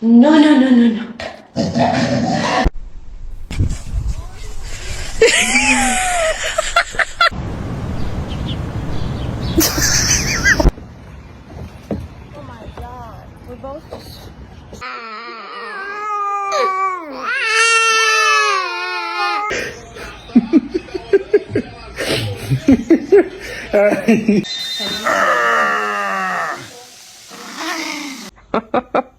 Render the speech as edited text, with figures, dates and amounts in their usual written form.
No, no, no, no, no. Oh my god. We're both Ha ha ha.